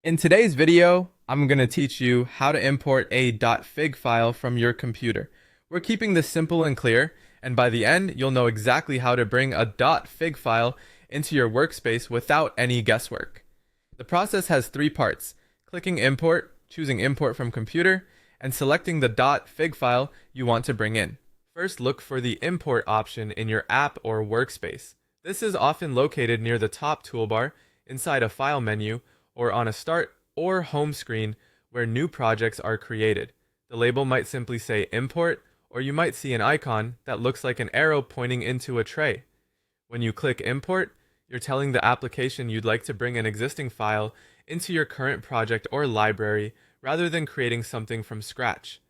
In today's video, I'm going to teach you how to import a .fig file from your computer. We're keeping this simple and clear, and by the end, you'll know exactly how to bring a .fig file into your workspace without any guesswork. The process has three parts: clicking import, choosing import from computer, and selecting the .fig file you want to bring in. First, look for the import option in your app or workspace. This is often located near the top toolbar, inside a file menu, or on a start or home screen where new projects are created. The label might simply say import, or you might see an icon that looks like an arrow pointing into a tray. When you click import, you're telling the application you'd like to bring an existing file into your current project or library rather than creating something from scratch.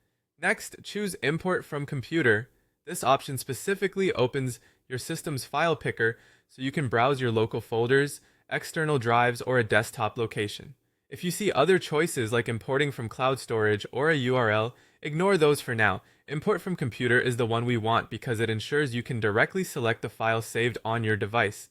Next, choose import from computer. This option specifically opens your system's file picker so you can browse your local folders, external drives, or a desktop location. If you see other choices like importing from cloud storage or a URL, ignore those for now. Import from computer is the one we want because it ensures you can directly select the file saved on your device.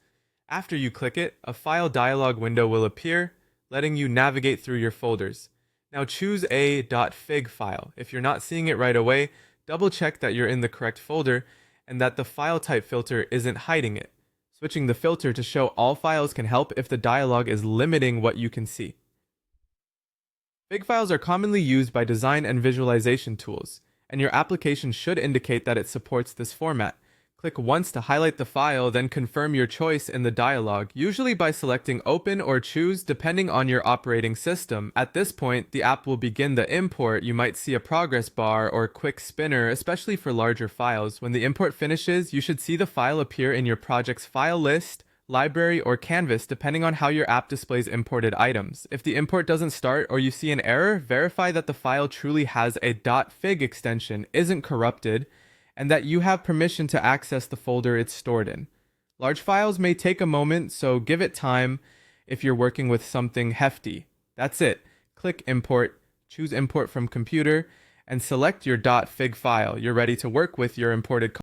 After you click it, a file dialog window will appear, letting you navigate through your folders. Now choose a .fig file. If you're not seeing it right away, double check that you're in the correct folder and that the file type filter isn't hiding it. Switching the filter to show all files can help if the dialog is limiting what you can see. Fig files are commonly used by design and visualization tools, and your application should indicate that it supports this format. Click once to highlight the file, then confirm your choice in the dialog, usually by selecting Open or Choose depending on your operating system. At this point, the app will begin the import. You might see a progress bar or quick spinner, especially for larger files. When the import finishes, you should see the file appear in your project's file list, library, or canvas depending on how your app displays imported items. If the import doesn't start or you see an error, verify that the file truly has a .fig extension, isn't corrupted, and that you have permission to access the folder it's stored in. Large files may take a moment, so give it time if you're working with something hefty. That's it. Click import, choose import from computer, and select your .fig file. You're ready to work with your imported